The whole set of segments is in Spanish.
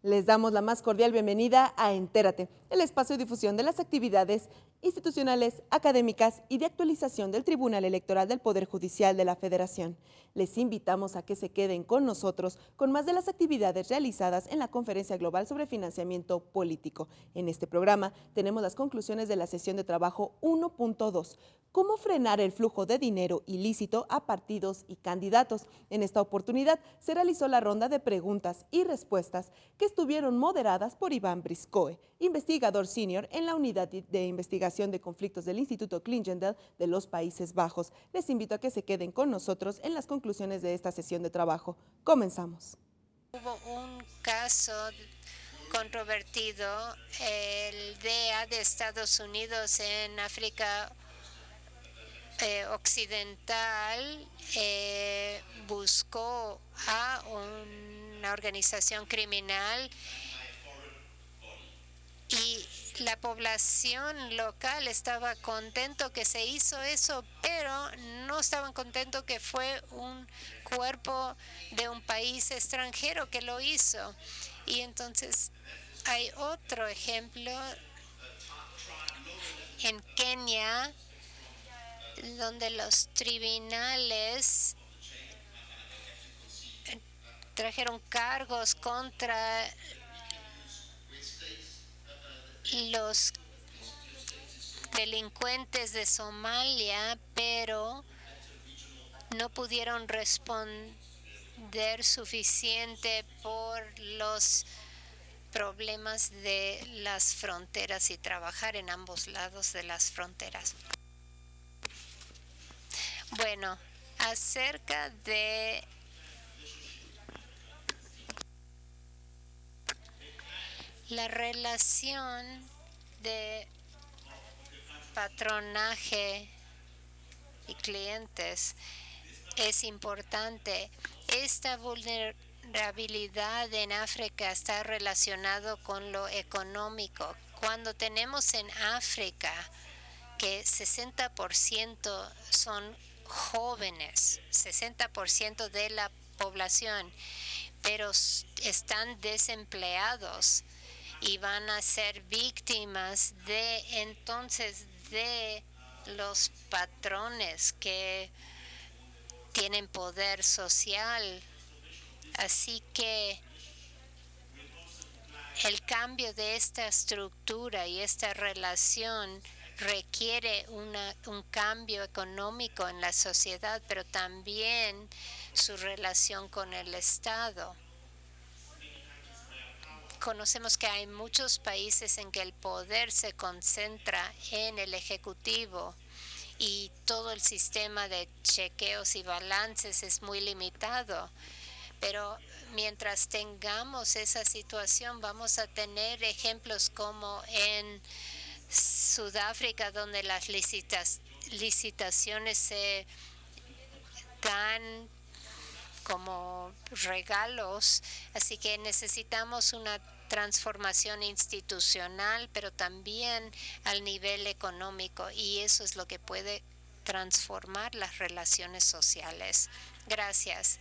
Les damos la más cordial bienvenida a Entérate, el espacio de difusión de las actividades institucionales, académicas y de actualización del Tribunal Electoral del Poder Judicial de la Federación. Les invitamos a que se queden con nosotros con más de las actividades realizadas en la Conferencia Global sobre Financiamiento Político. En este programa tenemos las conclusiones de la sesión de trabajo 1.2. ¿Cómo frenar el flujo de dinero ilícito a partidos y candidatos? En esta oportunidad se realizó la ronda de preguntas y respuestas que estuvieron moderadas por Iván Briscoe, investigador senior en la Unidad de Investigación de Conflictos del Instituto Clingendael de los Países Bajos. Les invito a que se queden con nosotros en las conclusiones de esta sesión de trabajo. Comenzamos. Hubo un caso controvertido, el DEA de Estados Unidos en África Occidental buscó a una organización criminal y la población local estaba contento que se hizo eso, pero no estaban contentos que fue un cuerpo de un país extranjero que lo hizo. Y entonces hay otro ejemplo en Kenia, donde los tribunales trajeron cargos contra los delincuentes de Somalia, pero no pudieron responder suficiente por los problemas de las fronteras y trabajar en ambos lados de las fronteras. Bueno, acerca de la relación de patronaje y clientes es importante. Esta vulnerabilidad en África está relacionado con lo económico. Cuando tenemos en África que 60% son jóvenes, 60% de la población, pero están desempleados y van a ser víctimas de los patrones que tienen poder social. Así que el cambio de esta estructura y esta relación requiere un cambio económico en la sociedad, pero también su relación con el Estado. Conocemos que hay muchos países en que el poder se concentra en el Ejecutivo y todo el sistema de chequeos y balances es muy limitado. Pero mientras tengamos esa situación, vamos a tener ejemplos como en Sudáfrica, donde las licitaciones se dan como regalos. Así que necesitamos una transformación institucional, pero también al nivel económico, y eso es lo que puede transformar las relaciones sociales. Gracias.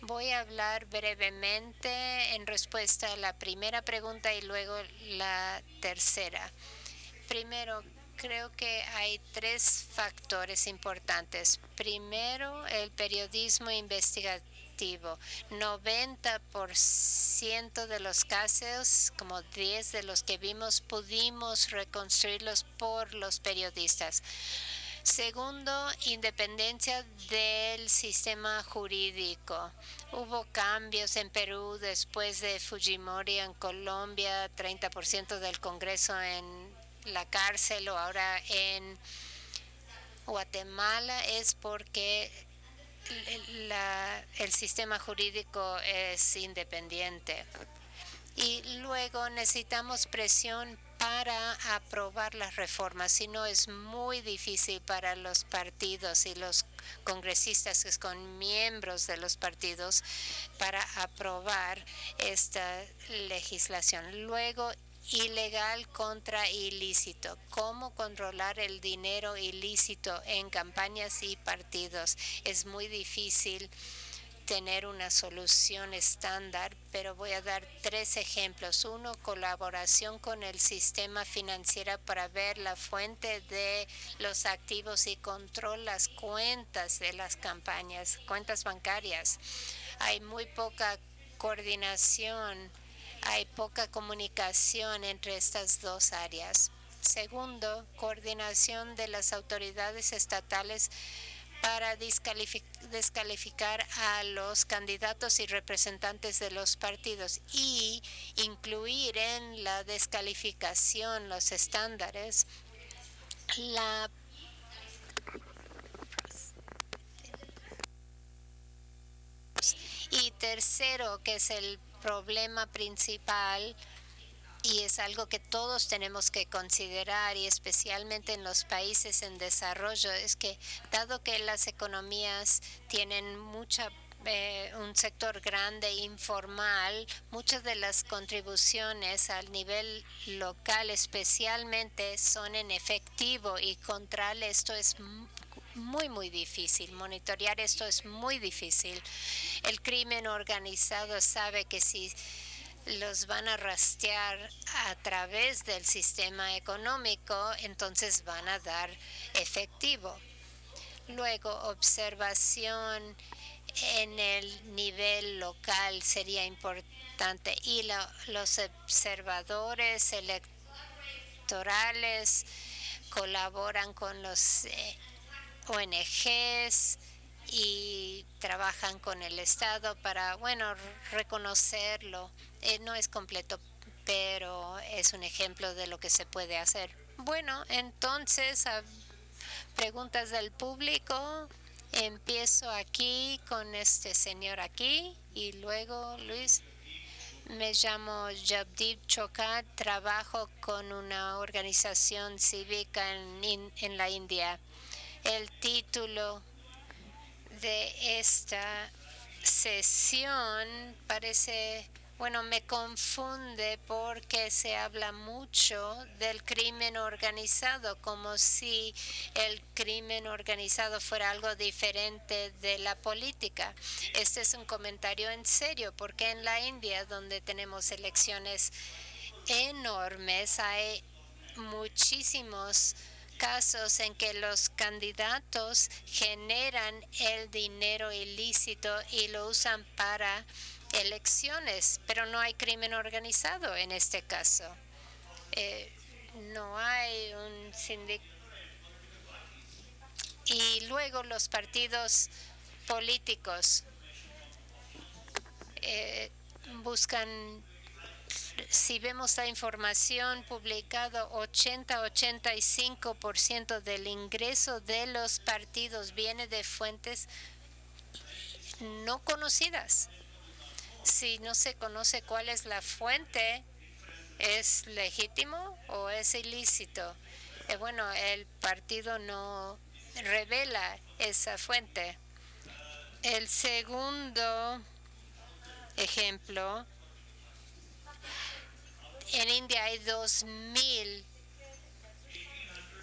Voy a hablar brevemente en respuesta a la primera pregunta y luego la tercera. Primero, creo que hay tres factores importantes. Primero, el periodismo investigativo. 90% de los casos, como 10 de los que vimos, pudimos reconstruirlos por los periodistas. Segundo, independencia del sistema jurídico. Hubo cambios en Perú después de Fujimori, en Colombia, 30% del Congreso en la cárcel, o ahora en Guatemala, es porque el sistema jurídico es independiente. Y luego necesitamos presión para aprobar las reformas, si no es muy difícil para los partidos y los congresistas que son miembros de los partidos para aprobar esta legislación. Luego, ilegal contra ilícito. ¿Cómo controlar el dinero ilícito en campañas y partidos? Es muy difícil tener una solución estándar, pero voy a dar 3 ejemplos. Uno, colaboración con el sistema financiero para ver la fuente de los activos y control las cuentas de las campañas, cuentas bancarias. Hay muy poca coordinación, hay poca comunicación entre estas dos áreas. Segundo, coordinación de las autoridades estatales para descalificar a los candidatos y representantes de los partidos y incluir en la descalificación los estándares, la y tercero, que es el problema principal y es algo que todos tenemos que considerar, y especialmente en los países en desarrollo, es que dado que las economías tienen un sector grande informal, muchas de las contribuciones al nivel local especialmente son en efectivo, y controlar esto es muy difícil. Monitorear esto es muy difícil. El crimen organizado sabe que si los van a rastrear a través del sistema económico, entonces van a dar efectivo. Luego, observación en el nivel local sería importante, y los observadores electorales colaboran con los ONGs y trabajan con el Estado para, reconocerlo. No es completo, pero es un ejemplo de lo que se puede hacer. Bueno, entonces, preguntas del público. Empiezo aquí con este señor aquí y luego Luis. Me llamo Jagdeep Chokat, trabajo con una organización cívica en la India. El título de esta sesión me confunde porque se habla mucho del crimen organizado, como si el crimen organizado fuera algo diferente de la política. Este es un comentario en serio, porque en la India, donde tenemos elecciones enormes, hay muchísimos casos en que los candidatos generan el dinero ilícito y lo usan para elecciones, pero no hay crimen organizado en este caso. No hay un sindicato. Y luego los partidos políticos buscan. Si vemos la información publicada, 80-85% del ingreso de los partidos viene de fuentes no conocidas. Si no se conoce cuál es la fuente, ¿es legítimo o es ilícito? El partido no revela esa fuente. El segundo ejemplo, en India hay 2,000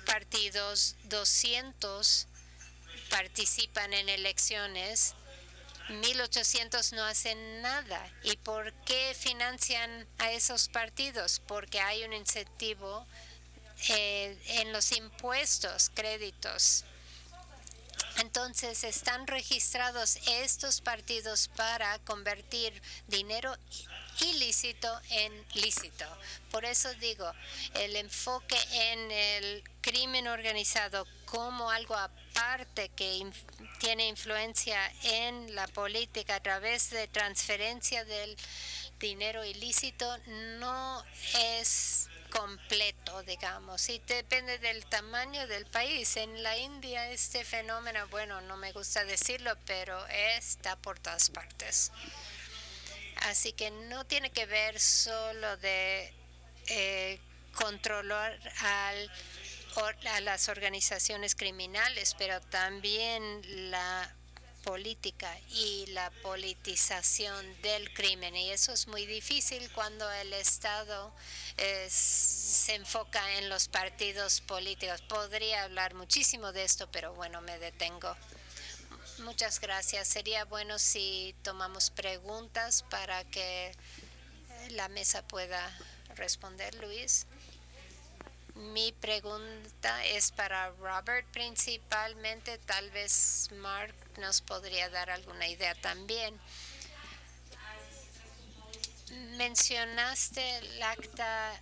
partidos, 200 participan en elecciones, 1,800 no hacen nada. ¿Y por qué financian a esos partidos? Porque hay un incentivo en los impuestos, créditos. Entonces están registrados estos partidos para convertir dinero ilícito en lícito. Por eso digo, el enfoque en el crimen organizado como algo aparte que tiene influencia en la política a través de transferencia del dinero ilícito no es completo, digamos, y depende del tamaño del país. En la India este fenómeno, no me gusta decirlo, pero está por todas partes. Así que no tiene que ver solo de controlar a las organizaciones criminales, pero también la política y la politización del crimen, y eso es muy difícil cuando el Estado se enfoca en los partidos políticos. Podría hablar muchísimo de esto, pero me detengo. Muchas gracias. Sería bueno si tomamos preguntas para que la mesa pueda responder, Luis. Mi pregunta es para Robert principalmente. Tal vez Mark nos podría dar alguna idea también. Mencionaste el acta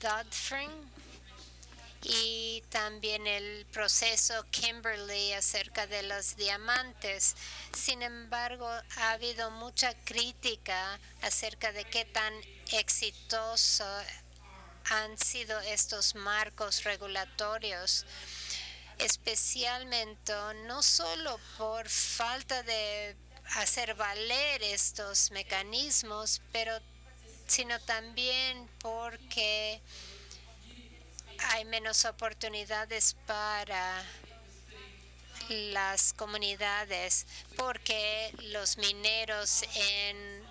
Dodd-Frank y también el proceso Kimberly acerca de los diamantes. Sin embargo, ha habido mucha crítica acerca de qué tan exitoso han sido estos marcos regulatorios, especialmente no solo por falta de hacer valer estos mecanismos, pero sino también porque hay menos oportunidades para las comunidades, porque los mineros en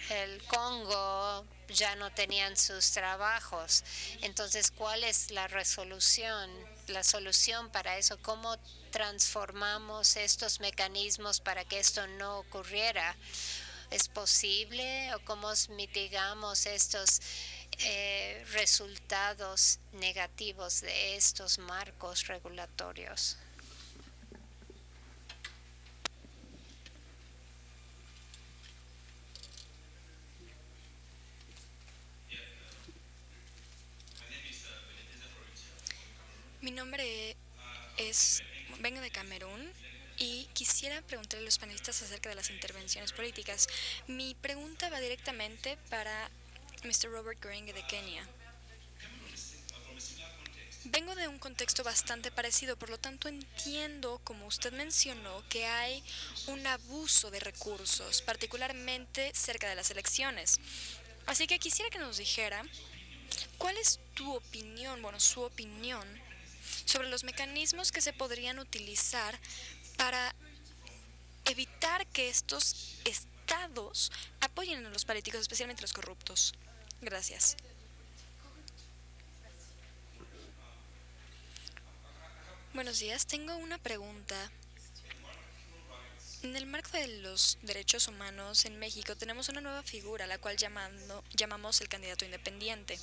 el Congo ya no tenían sus trabajos. Entonces, ¿cuál es la resolución, la solución para eso? ¿Cómo transformamos estos mecanismos para que esto no ocurriera? ¿Es posible o cómo mitigamos estos resultados negativos de estos marcos regulatorios? Mi nombre es, vengo de Camerún y quisiera preguntarle a los panelistas acerca de las intervenciones políticas. Mi pregunta va directamente para Mr. Robert Geringe de Kenia. Vengo de un contexto bastante parecido, por lo tanto entiendo, como usted mencionó, que hay un abuso de recursos, particularmente cerca de las elecciones. Así que quisiera que nos dijera, ¿cuál es tu opinión, su opinión, sobre los mecanismos que se podrían utilizar para evitar que estos estados apoyen a los políticos, especialmente los corruptos? Gracias. Buenos días, tengo una pregunta. En el marco de los derechos humanos en México tenemos una nueva figura, la cual llamamos el candidato independiente.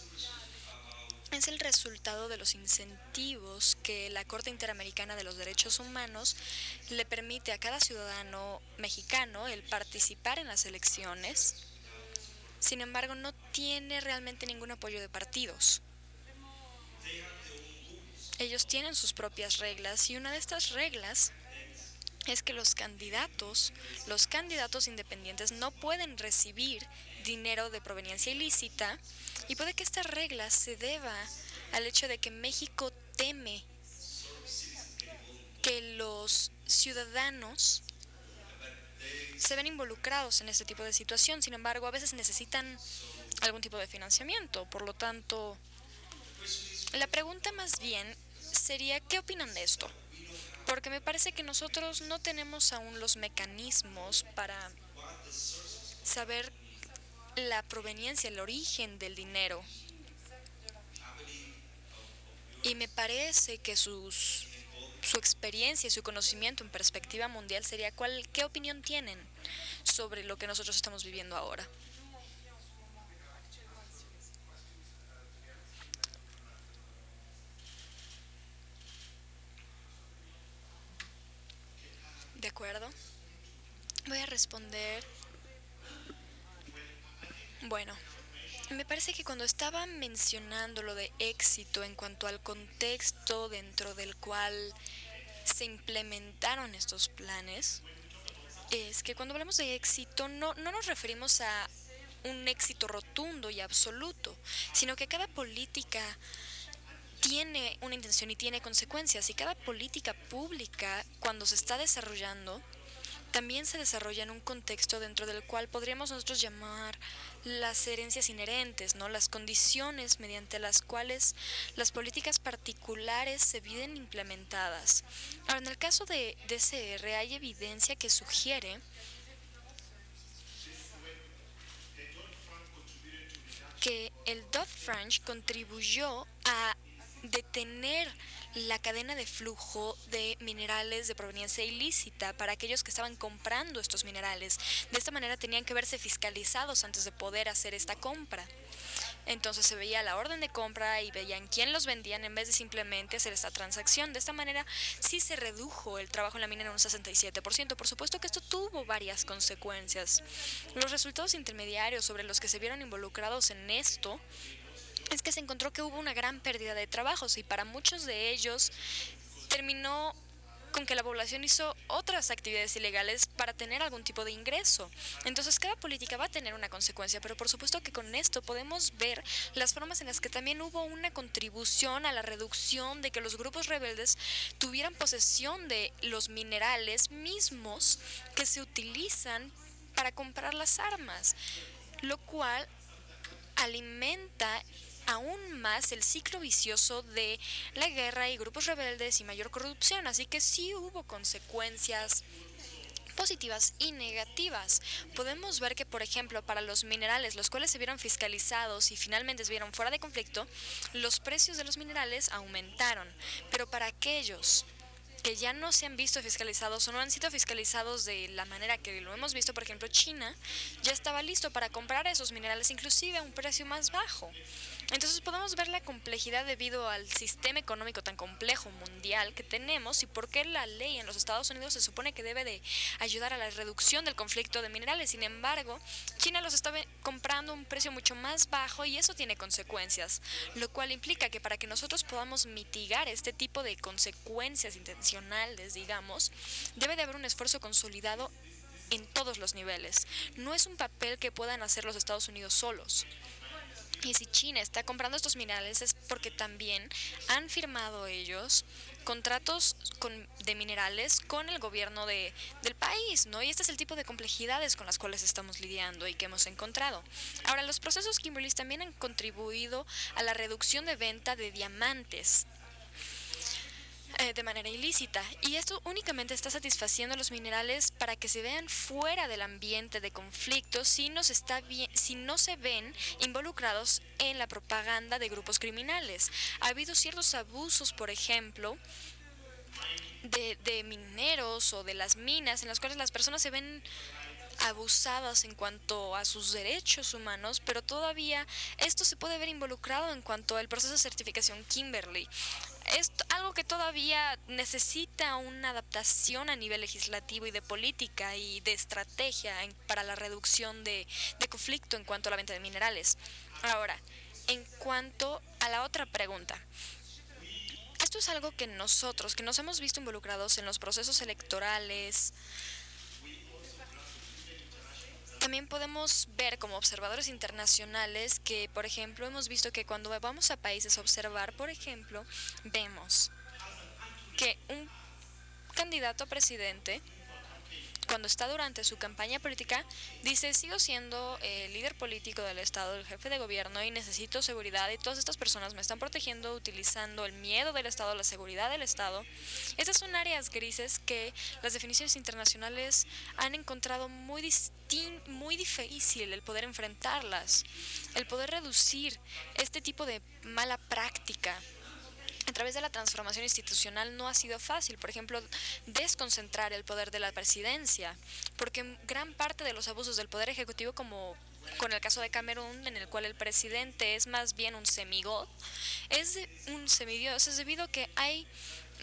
Es el resultado de los incentivos que la Corte Interamericana de los Derechos Humanos le permite a cada ciudadano mexicano el participar en las elecciones. Sin embargo, no tiene realmente ningún apoyo de partidos. Ellos tienen sus propias reglas y una de estas reglas es que los candidatos independientes no pueden recibir dinero de proveniencia ilícita, y puede que esta regla se deba al hecho de que México teme que los ciudadanos se ven involucrados en este tipo de situación. Sin embargo, a veces necesitan algún tipo de financiamiento. Por lo tanto, la pregunta más bien sería, ¿qué opinan de esto? Porque me parece que nosotros no tenemos aún los mecanismos para saber la proveniencia, el origen del dinero. Y me parece que su experiencia y su conocimiento en perspectiva mundial sería ¿qué opinión tienen sobre lo que nosotros estamos viviendo ahora? De acuerdo. Voy a responder. Bueno, me parece que cuando estaba mencionando lo de éxito en cuanto al contexto dentro del cual se implementaron estos planes, es que cuando hablamos de éxito no nos referimos a un éxito rotundo y absoluto, sino que cada política tiene una intención y tiene consecuencias, y cada política pública, cuando se está desarrollando, también se desarrolla en un contexto dentro del cual podríamos nosotros llamar las herencias inherentes, ¿no? Las condiciones mediante las cuales las políticas particulares se vienen implementadas. Ahora, en el caso de DCR hay evidencia que sugiere que el Dodd-Frank contribuyó a detener la cadena de flujo de minerales de proveniencia ilícita para aquellos que estaban comprando estos minerales. De esta manera tenían que verse fiscalizados antes de poder hacer esta compra. Entonces se veía la orden de compra y veían quién los vendían en vez de simplemente hacer esta transacción. De esta manera sí se redujo el trabajo en la mina en un 67%. Por supuesto que esto tuvo varias consecuencias. Los resultados intermediarios sobre los que se vieron involucrados en esto es que se encontró que hubo una gran pérdida de trabajos y para muchos de ellos terminó con que la población hizo otras actividades ilegales para tener algún tipo de ingreso. Entonces cada política va a tener una consecuencia, pero por supuesto que con esto podemos ver las formas en las que también hubo una contribución a la reducción de que los grupos rebeldes tuvieran posesión de los minerales mismos que se utilizan para comprar las armas, lo cual alimenta aún más el ciclo vicioso de la guerra y grupos rebeldes y mayor corrupción. Así que sí hubo consecuencias positivas y negativas. Podemos ver que, por ejemplo, para los minerales, los cuales se vieron fiscalizados y finalmente se vieron fuera de conflicto, los precios de los minerales aumentaron. Pero para aquellos que ya no se han visto fiscalizados o no han sido fiscalizados de la manera que lo hemos visto, por ejemplo, China ya estaba listo para comprar esos minerales inclusive a un precio más bajo. Entonces podemos ver la complejidad debido al sistema económico tan complejo mundial que tenemos y por qué la ley en los Estados Unidos se supone que debe de ayudar a la reducción del conflicto de minerales. Sin embargo, China los está comprando a un precio mucho más bajo y eso tiene consecuencias, lo cual implica que para que nosotros podamos mitigar este tipo de consecuencias intencionales, digamos, debe de haber un esfuerzo consolidado en todos los niveles. No es un papel que puedan hacer los Estados Unidos solos. Y si China está comprando estos minerales es porque también han firmado ellos contratos de minerales con el gobierno del país, ¿no? Y este es el tipo de complejidades con las cuales estamos lidiando y que hemos encontrado. Ahora, los procesos Kimberley también han contribuido a la reducción de venta de diamantes de manera ilícita, y esto únicamente está satisfaciendo los minerales para que se vean fuera del ambiente de conflicto si no se ven involucrados en la propaganda de grupos criminales. Ha habido ciertos abusos, por ejemplo, de mineros o de las minas en las cuales las personas se ven abusadas en cuanto a sus derechos humanos, pero todavía esto se puede ver involucrado en cuanto al proceso de certificación Kimberley. Es algo que todavía necesita una adaptación a nivel legislativo y de política y de estrategia para la reducción de conflicto en cuanto a la venta de minerales. Ahora, en cuanto a la otra pregunta, esto es algo que nosotros, que nos hemos visto involucrados en los procesos electorales, también podemos ver como observadores internacionales que, por ejemplo, hemos visto que cuando vamos a países a observar, por ejemplo, vemos que un candidato a presidente, cuando está durante su campaña política, dice: sigo siendo el líder político del Estado, el jefe de gobierno y necesito seguridad y todas estas personas me están protegiendo utilizando el miedo del Estado, la seguridad del Estado. Estas son áreas grises que las definiciones internacionales han encontrado muy difícil el poder enfrentarlas, el poder reducir este tipo de mala práctica. A través de la transformación institucional no ha sido fácil, por ejemplo, desconcentrar el poder de la presidencia, porque gran parte de los abusos del poder ejecutivo, como con el caso de Camerún, en el cual el presidente es más bien un semigod, es un semidios, es debido a que hay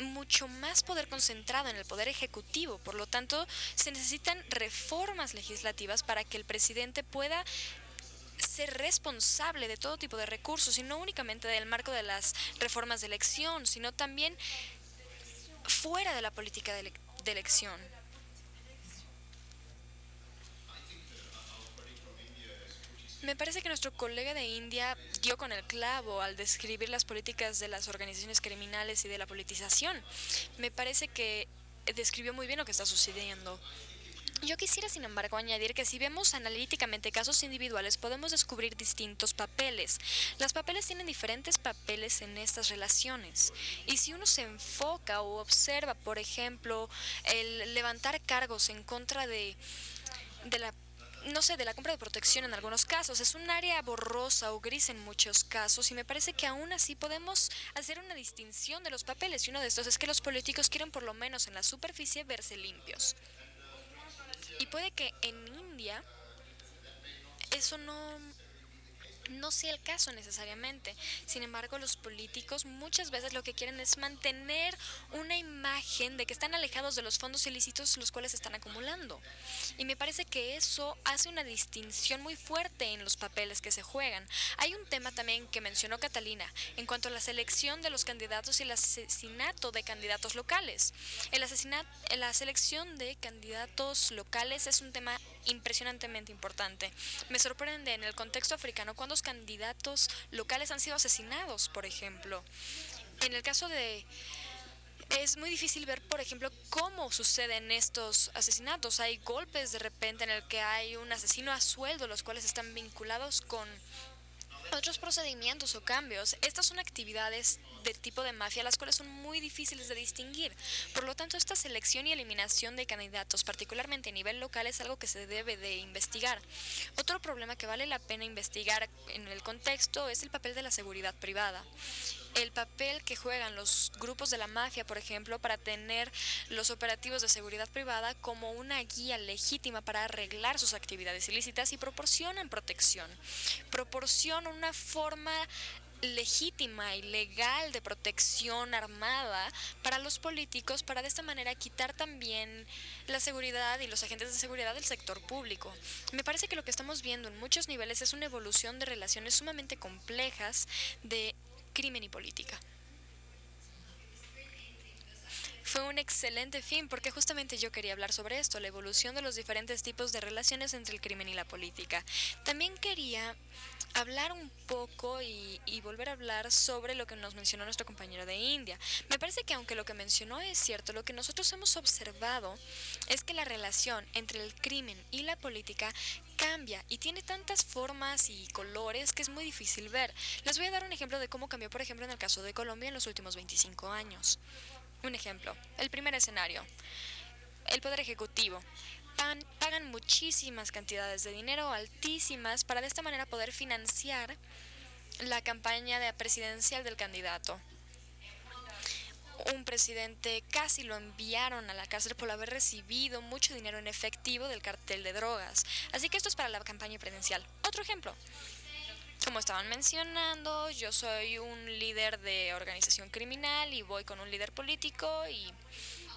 mucho más poder concentrado en el poder ejecutivo. Por lo tanto, se necesitan reformas legislativas para que el presidente pueda ser responsable de todo tipo de recursos y no únicamente del marco de las reformas de elección, sino también fuera de la política de elección. Me parece que nuestro colega de India dio con el clavo al describir las políticas de las organizaciones criminales y de la politización. Me parece que describió muy bien lo que está sucediendo. Yo quisiera, sin embargo, añadir que si vemos analíticamente casos individuales, podemos descubrir distintos papeles. Los papeles tienen diferentes papeles en estas relaciones. Y si uno se enfoca o observa, por ejemplo, el levantar cargos en contra de la no sé, de la compra de protección en algunos casos. Es un área borrosa o gris en muchos casos y me parece que aún así podemos hacer una distinción de los papeles y uno de estos es que los políticos quieren por lo menos en la superficie verse limpios. Y puede que en India eso no sea el caso necesariamente. Sin embargo, los políticos muchas veces lo que quieren es mantener una imagen de que están alejados de los fondos ilícitos los cuales están acumulando. Y me parece que eso hace una distinción muy fuerte en los papeles que se juegan. Hay un tema también que mencionó Catalina en cuanto a la selección de los candidatos y el asesinato de candidatos locales. La selección de candidatos locales es un tema impresionantemente importante. Me sorprende en el contexto africano cuántos candidatos locales han sido asesinados, por ejemplo. En el caso de es muy difícil ver, por ejemplo, cómo suceden estos asesinatos. Hay golpes de repente en el que hay un asesino a sueldo, los cuales están vinculados con otros procedimientos o cambios. Estas son actividades de tipo de mafia, las cuales son muy difíciles de distinguir. Por lo tanto, esta selección y eliminación de candidatos, particularmente a nivel local, es algo que se debe de investigar. Otro problema que vale la pena investigar en el contexto es el papel de la seguridad privada. El papel que juegan los grupos de la mafia, por ejemplo, para tener los operativos de seguridad privada como una guía legítima para arreglar sus actividades ilícitas y proporcionan protección. Proporcionan una forma legítima y legal de protección armada para los políticos para de esta manera quitar también la seguridad y los agentes de seguridad del sector público. Me parece que lo que estamos viendo en muchos niveles es una evolución de relaciones sumamente complejas de crimen y política. Fue un excelente fin porque justamente yo quería hablar sobre esto, la evolución de los diferentes tipos de relaciones entre el crimen y la política. También quería hablar un poco y volver a hablar sobre lo que nos mencionó nuestro compañero de India. Me parece que aunque lo que mencionó es cierto, lo que nosotros hemos observado es que la relación entre el crimen y la política cambia y tiene tantas formas y colores que es muy difícil ver. Les voy a dar un ejemplo de cómo cambió, por ejemplo, en el caso de Colombia en los últimos 25 años. Un ejemplo, el primer escenario, el Poder Ejecutivo. Pagan muchísimas cantidades de dinero, altísimas, para de esta manera poder financiar la campaña presidencial del candidato. Un presidente casi lo enviaron a la cárcel por haber recibido mucho dinero en efectivo del cartel de drogas. Así que esto es para la campaña presidencial. Otro ejemplo. Como estaban mencionando, yo soy un líder de organización criminal y voy con un líder político y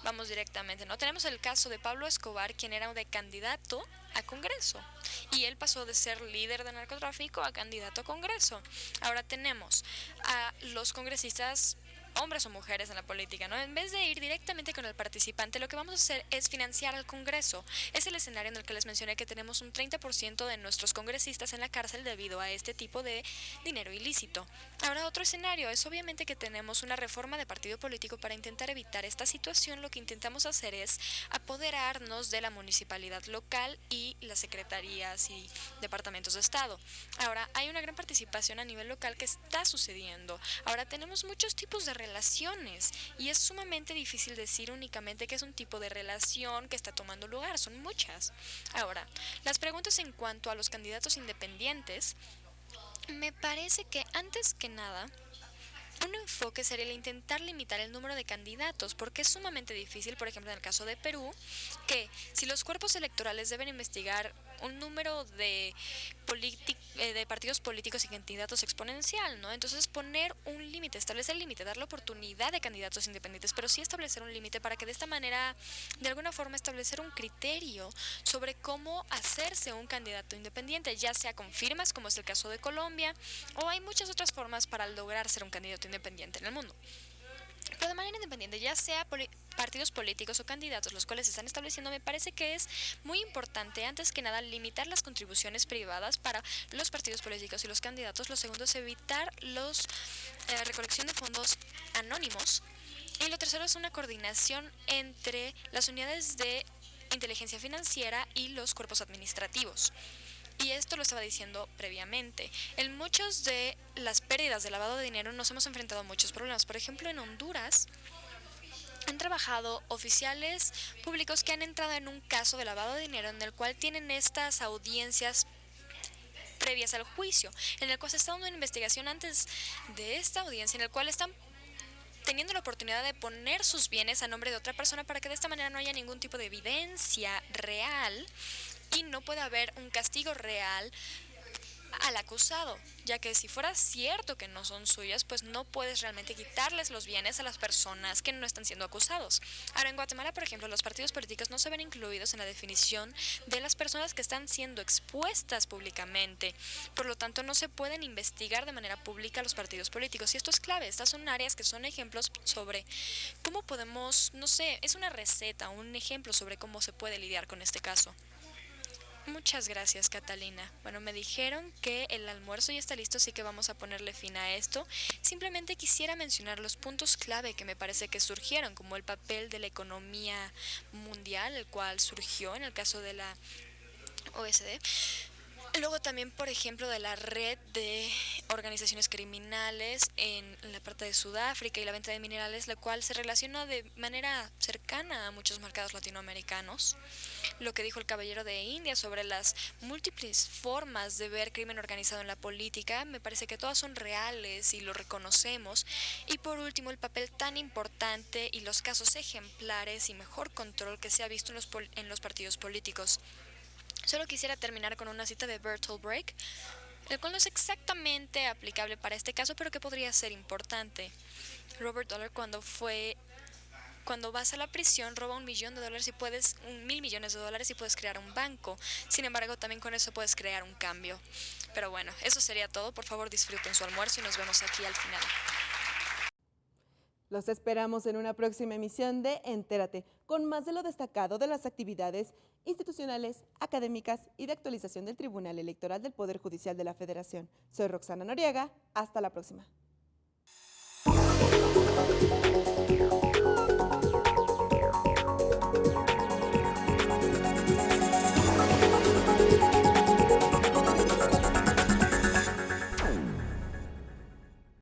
vamos directamente, ¿no? Tenemos el caso de Pablo Escobar, quien era de candidato a Congreso y él pasó de ser líder de narcotráfico a candidato a Congreso. Ahora tenemos a los congresistas, hombres o mujeres en la política, ¿no? En vez de ir directamente con el participante, lo que vamos a hacer es financiar al Congreso. Es el escenario en el que les mencioné que tenemos un 30% de nuestros congresistas en la cárcel debido a este tipo de dinero ilícito. Ahora, otro escenario es obviamente que tenemos una reforma de partido político para intentar evitar esta situación. Lo que intentamos hacer es apoderarnos de la municipalidad local y las secretarías y departamentos de Estado. Ahora, hay una gran participación a nivel local que está sucediendo. Ahora, tenemos muchos tipos de relaciones y es sumamente difícil decir únicamente que es un tipo de relación que está tomando lugar, son muchas. Ahora, las preguntas en cuanto a los candidatos independientes, me parece que antes que nada un enfoque sería el intentar limitar el número de candidatos, porque es sumamente difícil, por ejemplo, en el caso de Perú, que si los cuerpos electorales deben investigar un número de partidos políticos y candidatos exponencial, ¿no? Entonces poner un límite, establecer el límite, dar la oportunidad de candidatos independientes, pero sí establecer un límite para que de esta manera, de alguna forma, establecer un criterio sobre cómo hacerse un candidato independiente, ya sea con firmas, como es el caso de Colombia, o hay muchas otras formas para lograr ser un candidato independiente en el mundo. Pero de manera independiente, ya sea partidos políticos o candidatos los cuales se están estableciendo, me parece que es muy importante, antes que nada, limitar las contribuciones privadas para los partidos políticos y los candidatos. Lo segundo es evitar la recolección de fondos anónimos. Y lo tercero es una coordinación entre las unidades de inteligencia financiera y los cuerpos administrativos. Y esto lo estaba diciendo previamente. En muchos de las pérdidas de lavado de dinero nos hemos enfrentado a muchos problemas. Por ejemplo, en Honduras han trabajado oficiales públicos que han entrado en un caso de lavado de dinero en el cual tienen estas audiencias previas al juicio, en el cual se está dando una investigación antes de esta audiencia, en el cual están teniendo la oportunidad de poner sus bienes a nombre de otra persona para que de esta manera no haya ningún tipo de evidencia real y no pueda haber un castigo real al acusado, ya que si fuera cierto que no son suyas, pues no puedes realmente quitarles los bienes a las personas que no están siendo acusados. Ahora, en Guatemala, por ejemplo, los partidos políticos no se ven incluidos en la definición de las personas que están siendo expuestas públicamente. Por lo tanto, no se pueden investigar de manera pública los partidos políticos. Y esto es clave. Estas son áreas que son ejemplos sobre cómo podemos, no sé, es una receta, un ejemplo sobre cómo se puede lidiar con este caso. Muchas gracias, Catalina. Bueno, me dijeron que el almuerzo ya está listo, así que vamos a ponerle fin a esto. Simplemente quisiera mencionar los puntos clave que me parece que surgieron, como el papel de la economía mundial, el cual surgió en el caso de la OSD. Luego también, por ejemplo, de la red de organizaciones criminales en la parte de Sudáfrica y la venta de minerales, la cual se relaciona de manera cercana a muchos mercados latinoamericanos. Lo que dijo el caballero de India sobre las múltiples formas de ver crimen organizado en la política, me parece que todas son reales y lo reconocemos. Y por último, el papel tan importante y los casos ejemplares y mejor control que se ha visto en los partidos políticos. Solo quisiera terminar con una cita de Bertolt Brecht, el cual no es exactamente aplicable para este caso, pero que podría ser importante. Robert Dollar, cuando vas a la prisión, roba $1.000.000 y puedes, $1.000 millones y puedes crear un banco. Sin embargo, también con eso puedes crear un cambio. Pero bueno, eso sería todo. Por favor, disfruten su almuerzo y nos vemos aquí al final. Los esperamos en una próxima emisión de Entérate, con más de lo destacado de las actividades institucionales, académicas y de actualización del Tribunal Electoral del Poder Judicial de la Federación. Soy Roxana Noriega. Hasta la próxima.